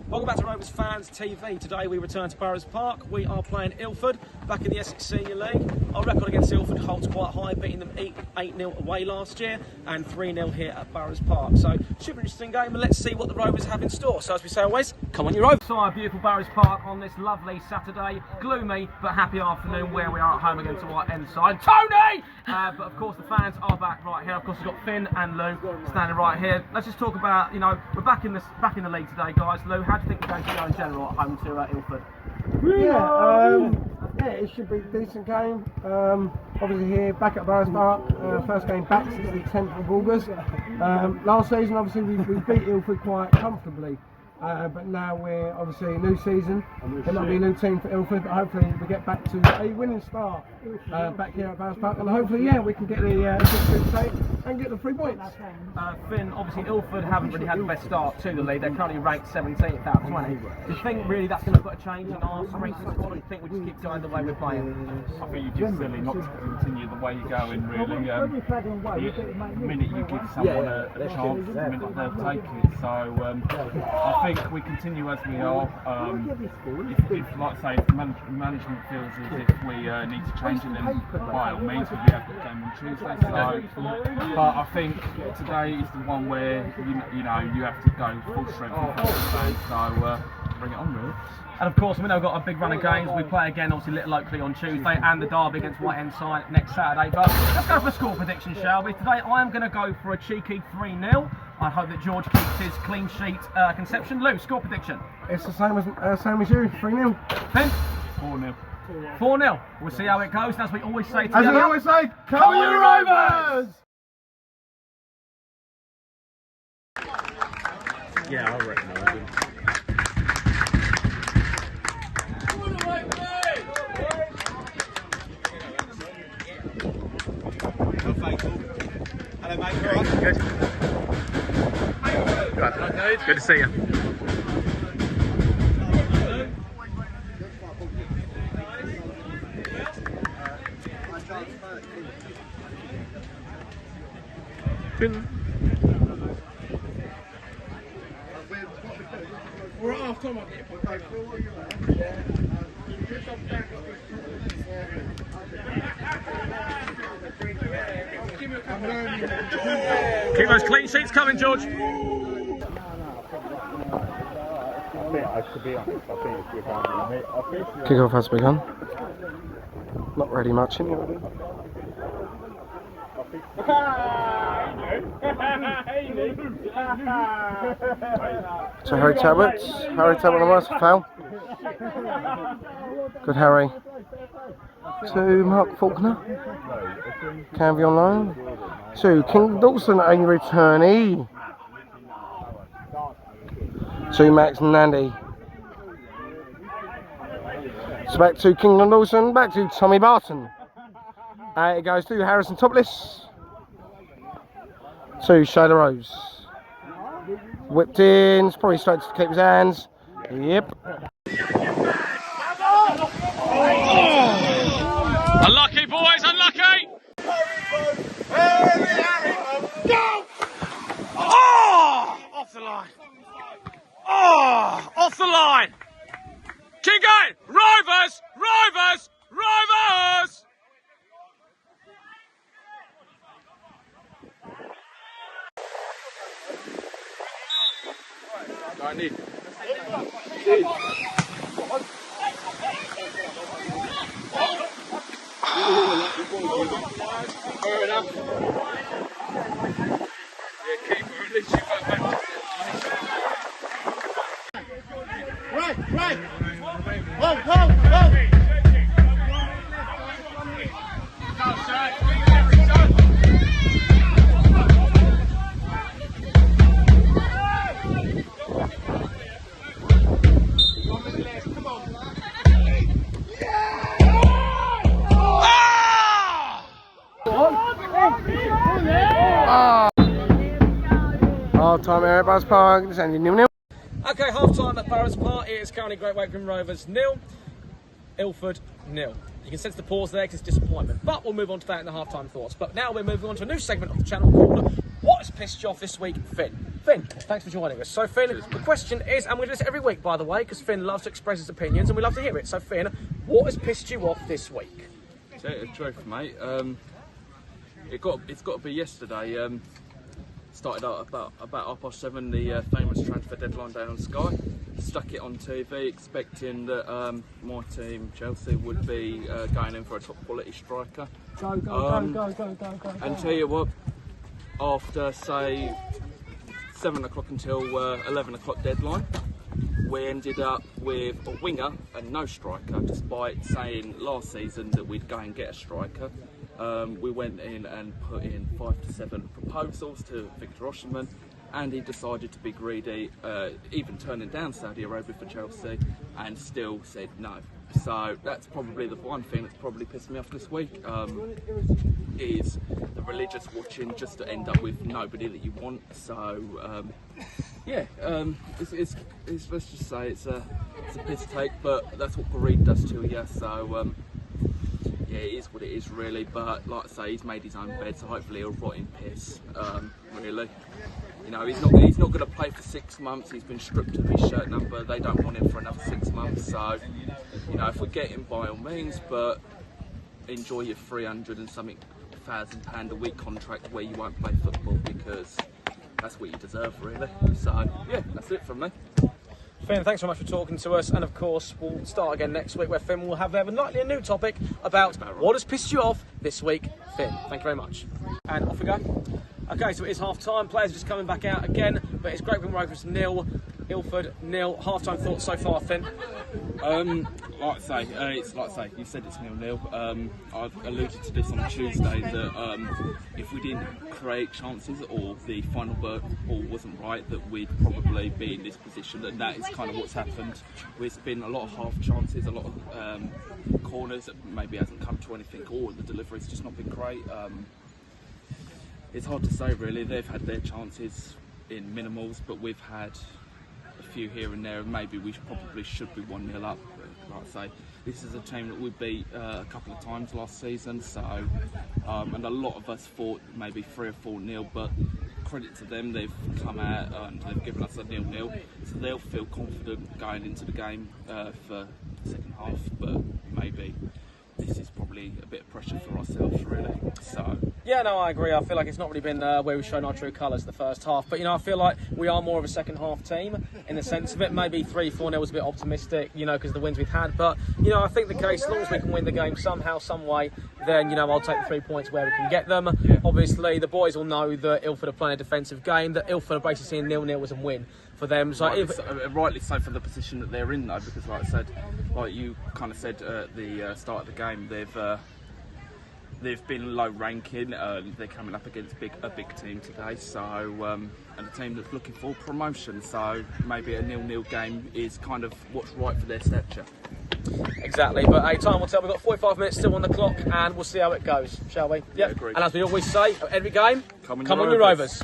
Welcome back to Rovers Fans TV. Today we return to Burrows Park. We are playing Ilford back in the Essex Senior League. Our record against Ilford holds quite high, beating them 8-0 away last year and 3-0 here at Burrows Park. So, super interesting game, and let's see what the Rovers have in store. So, as we say always, come on you Rovers. So, our beautiful Burrows Park on this lovely Saturday, gloomy but happy afternoon where we are at home against our end side, Tony! But of course the fans are back right here. Of course we've got Finn and Lou standing right here. Let's just talk about, you know, we're back in the league today, guys. Lou, how do you think we're going to go in general at home to Ilford? Yeah, it should be a decent game. Obviously here, back at Burrows Park, first game back since the 10th of August. Last season, obviously, we beat Ilford quite comfortably. But now we're obviously a new season. It might be a new team for Ilford, but hopefully we get back to a winning start back here at Burrows Park, and hopefully, yeah, we can get the state and get the 3 points. Finn, obviously Ilford haven't really had the best start to the league. They're currently ranked 17th out of 20. Do you think really that's going to put a change in our strength and squad, or do you think we just keep going the way we're playing? I think you just really not to continue the way you're going, really. The minute you give someone a chance, the minute they'll take it. So I think we continue as we are. If like I say, if the management feels as if we need to change it, then by all means, we have got a game on Tuesday. So, but I think today is the one where you know you have to go full strength on Tuesday. So bring it on, really. And of course, we know we've got a big run of games. We play again, obviously, Little Oakley on Tuesday, and the derby against White Ensign next Saturday. But let's go for a score prediction, shall we? Today, I am going to go for a cheeky 3-0. I hope that George keeps his clean sheet conception. Lou, score prediction? It's the same as you, 3-0. Finn? 4-0. 4-0. We'll see how it goes. And as we always say together, as we always say, come on you Rovers! Yeah, I reckon I would. Hello mate, you alright? Good. Good to see you. We're at half time, I Keep those clean sheets coming, George. To be honest, I think it's good. Kick-off has begun. Not really much anyway. So Harry Talbot on the worst foul. Good Harry. To Mark Faulkner. Canvey on loan. To King Dawson, a returnee. To Max Nandy. So back to King Dawson, back to Tommy Barton. It goes to Harrison Topless. To Shayla Rose. Whipped in, it's probably straight to keep his hands. Yep. Unlucky, boys, unlucky! Go! Oh! Off the line. Oh! Off the line. Keep going! Rovers! Rovers! Rovers! I need. Right! Whoa! Half time here at Burrows Park, it's ending 0-0. Okay, half time at Burrows Park. It is currently Great Wakeford Rovers 0, Ilford 0. You can sense the pause there because it's disappointment. But we'll move on to that in the half time thoughts. But now we're moving on to a new segment of the channel called what has pissed you off this week, Finn? Finn, thanks for joining us. So Finn, the question is, and we do this every week by the way, because Finn loves to express his opinions and we love to hear it. So Finn, what has pissed you off this week? Tell you the truth, mate. It's got to be yesterday. Started out about 7:30, the famous transfer deadline day on Sky. Stuck it on TV, expecting that my team, Chelsea, would be going in for a top quality striker. Go. And tell you what, after say 7 o'clock until 11 o'clock deadline, we ended up with a winger and no striker, despite saying last season that we'd go and get a striker. We went in and put in 5 to 7 proposals to Victor Osimhen, and he decided to be greedy, even turning down Saudi Arabia for Chelsea, and still said no. So that's probably the one thing that's probably pissed me off this week, is the religious watching just to end up with nobody that you want. So yeah, it's let's just say it's a piss take, but that's what greed does to you. So yeah, it is what it is really, but like I say, he's made his own bed, so hopefully he'll rot in piss, really. You know, he's not going to play for 6 months. He's been stripped of his shirt number. They don't want him for another 6 months. So, you know, if we get him, by all means, but enjoy your £300,000 a week contract where you won't play football, because that's what you deserve, really. So, yeah, that's it from me. Finn, thanks so much for talking to us, and of course we'll start again next week where Finn will have likely a new topic about what has pissed you off this week. Finn, thank you very much. And off we go. Okay, so it is half time, players are just coming back out again, but it's Great Britain Rovers 0, Ilford 0. Half time thoughts so far, Finn? Like I say, you said it's 0-0. I've alluded to this on Tuesday that if we didn't create chances or the final ball wasn't right, that we'd probably be in this position, and that is kind of what's happened. There's been a lot of half chances, a lot of corners that maybe hasn't come to anything, or the delivery's just not been great. It's hard to say really. They've had their chances in minimals, but we've had a few here and there, and maybe we probably should be 1-0 up. Like I say, this is a team that we beat a couple of times last season, so and a lot of us thought maybe 3 or 4-0, but credit to them, they've come out and they've given us a 0-0, so they'll feel confident going into the game for the second half, but maybe this is probably a bit of pressure for ourselves, really. So yeah, no, I agree. I feel like it's not really been where we've shown our true colours the first half, but you know, I feel like we are more of a second half team in the sense of it. Maybe 3-4-0 was a bit optimistic, you know, because of the wins we've had, but you know, I think the case, as long as we can win the game somehow, some way, then you know, I'll take the 3 points where we can get them. Yeah. Obviously, the boys will know that Ilford are playing a defensive game, that Ilford are basically seeing 0-0 as a win for them. So rightly so for the position that they're in, though, because like I said, like you kind of said at the start of the game, they've been low ranking. They're coming up against a big team today, so and a team that's looking for promotion. So maybe a 0-0 game is kind of what's right for their stature. Exactly, but hey, time will tell. We've got 45 minutes still on the clock, and we'll see how it goes, shall we? Yeah, agree. And as we always say, at every game, come on your Rovers.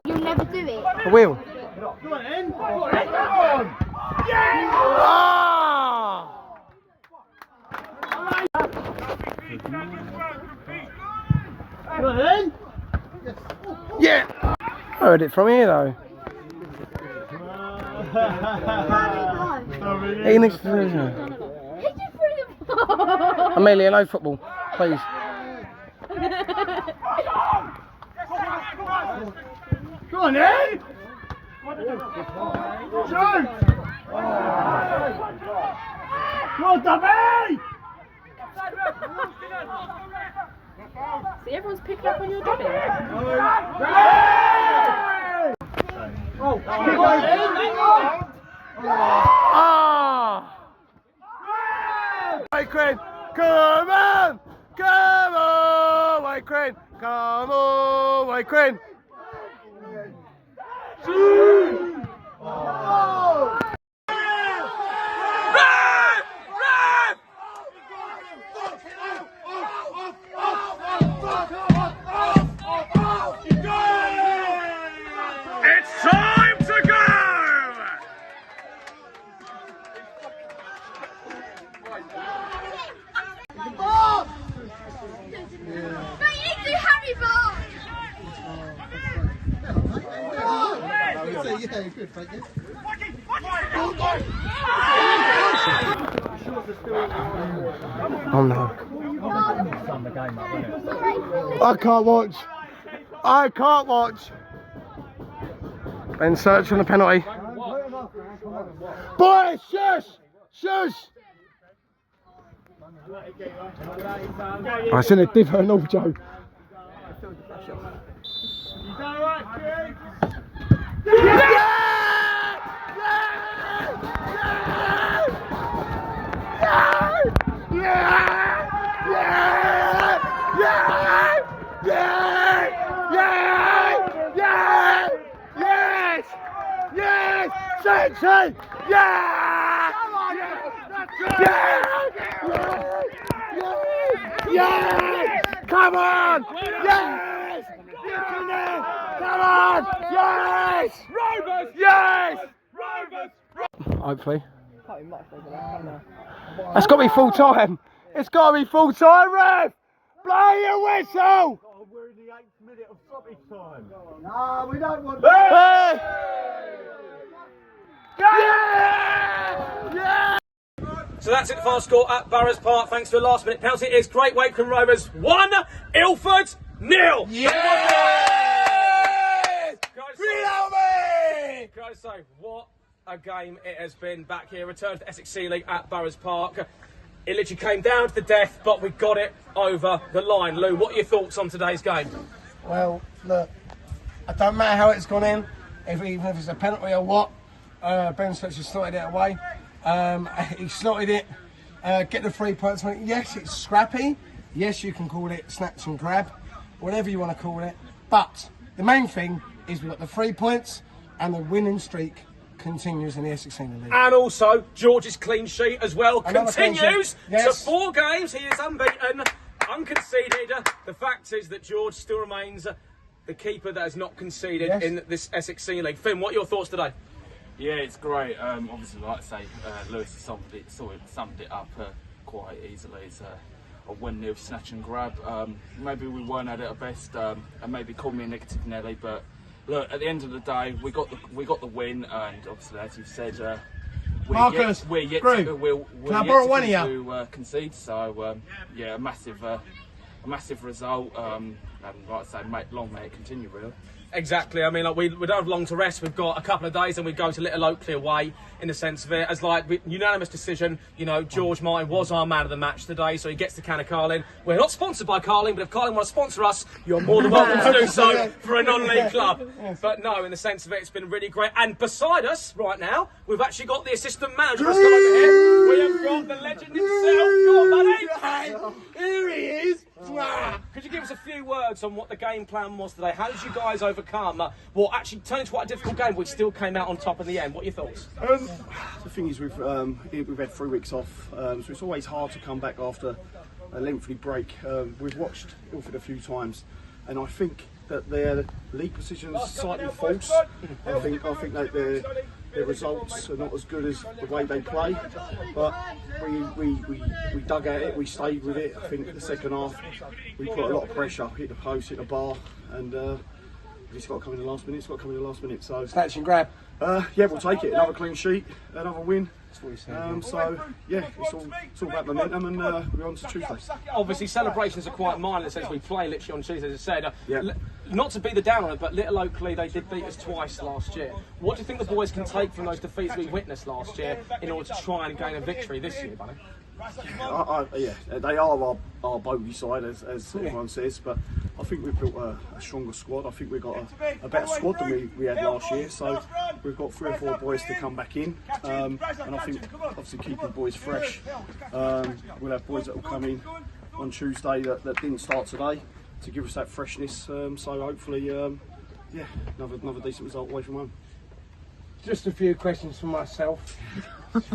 You'll never do it. I will. Go on, in. Go on. Yeah! Go on, in. Yeah! I heard it from here though. Hey, next to Amelia, no football, please. Go on, in. Shoot! Go on, Dummy! See, everyone's picking up on your dummy. Oh! Ah! White Crane, come on! Come on, White Crane! Come on, White Crane! It's time to go! Okay, good, thank you. Oh no. I can't watch. I can't watch. Ben Search on the penalty. Boys, shush! Shush! I seen a differ and all, Joe. Section! Yeah! Yes! Come on! Yes! Get in there! Come on! Yes! Rovers! Yes! Rovers! Hopefully. That's got to be full time. It's got to be full time, ref! Blow your whistle! Oh, we're in the 8th minute of stoppage time. No, we don't want Hey! Yeah! So that's it, the final score at Barrows Park. Thanks to a last minute penalty. It is Great Wakeland Rovers 1, Ilford 0. Yes! Guys, so what a game it has been back here. Return to the Essex Sea League at Barrows Park. It literally came down to the death, but we got it over the line. Lou, what are your thoughts on today's game? Well, look, it don't matter how it's gone in, even if it's a penalty or what. Ben Search has slotted it away. He slotted it, get the 3 points. Yes, it's scrappy. Yes, you can call it snatch and grab, whatever you want to call it. But the main thing is we've got the 3 points and the winning streak continues in the Essex Senior League. And also, George's clean sheet as well Another continues yes. to 4 games. He is unbeaten, unconceded. The fact is that George still remains the keeper that has not conceded in this Essex Senior League. Finn, what are your thoughts today? Yeah, it's great. Obviously, like I say, Lewis summed it up quite easily. It's a 1-0 snatch and grab. Maybe we weren't at our best, and maybe call me a negative Nelly, but look, at the end of the day, we got the win, and obviously, as you've said, we're yet to concede. So yeah, a massive result, and like I say, long may it continue, really. Exactly. I mean, like we don't have long to rest. We've got a couple of days, and we go to Little Oakley away. In the sense of it, as unanimous decision. You know, George Martin was our man of the match today, so he gets the can of Carling. We're not sponsored by Carling, but if Carling want to sponsor us, you're more than welcome to do so for a non-league club. But no, in the sense of it, it's been really great. And beside us right now, we've actually got the assistant manager over here. We have got the legend himself. Go on, buddy. Here he is. Could you give us a few words on what the game plan was today? How did you guys overcome what actually turned into quite a difficult game, but we still came out on top in the end? What are your thoughts? The thing is, we've had 3 weeks off, so it's always hard to come back after a lengthy break. We've watched Ilford a few times, and I think that their league position is slightly false. I think that their results are not as good as the way they play, but we dug at it, we stayed with it. I think the second half we put a lot of pressure, hit the post, hit the bar, and it's got to come in the last minute. It's got to come in the last minute. So Snatch and grab. Yeah, we'll take it. Another clean sheet, another win. So yeah, it's all about momentum, and we're on to Tuesday. Obviously, celebrations are quite minor in the sense we play literally on Tuesday, as I said. Not to be the down on it, but Little Oakley, they did beat us twice last year. What do you think the boys can take from those defeats we witnessed last year in order to try and gain a victory this year, Bunny? Yeah, they are our bogey side, as everyone says, but I think we've built a stronger squad. I think we've got a better squad than we had last year, so we've got 3 or 4 boys to come back in, and I think obviously keeping boys fresh. We'll have boys that will come in on Tuesday that didn't start today to give us that freshness, so hopefully yeah, another decent result away from home. Just a few questions for myself.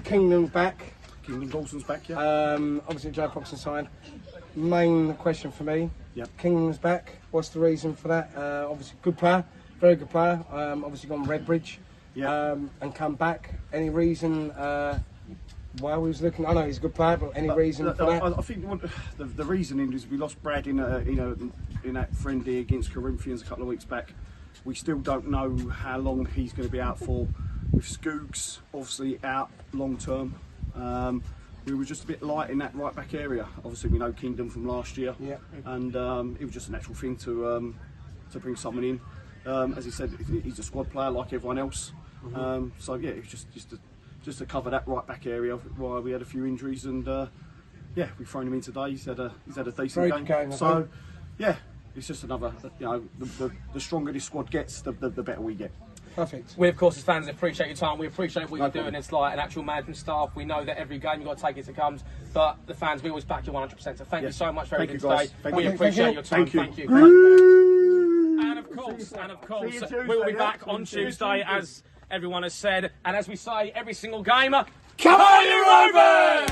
Kingdom's back. Kingdom Dawson's back, yeah. Obviously Joe Fox's side. Main question for me. Yep. Kingdom's back. What's the reason for that? Obviously good player, very good player. Obviously gone Redbridge, and come back. Any reason why we was looking? I know he's a good player, but any reason for that? I think the reasoning is we lost Brad in that friendly against Corinthians a couple of weeks back. We still don't know how long he's going to be out for. With Skoogs obviously out long term. We were just a bit light in that right back area. Obviously, we know Kingdom from last year, and it was just a natural thing to bring someone in. As he said, he's a squad player like everyone else. So yeah, it was just to cover that right back area while we had a few injuries, and yeah, we've thrown him in today. He's had a decent game. So yeah, it's just another. You know, the stronger this squad gets, the better we get. Perfect. We, of course, as fans, appreciate your time. We appreciate what you're doing. It's like an actual management staff. We know that every game you've got to take it as it comes. But the fans, we always back you 100%. So thank you so much for everything today. We appreciate your time. Thank you. And of course, we will be back on Tuesday, as everyone has said. And as we say, every single game, come on, you Rovers!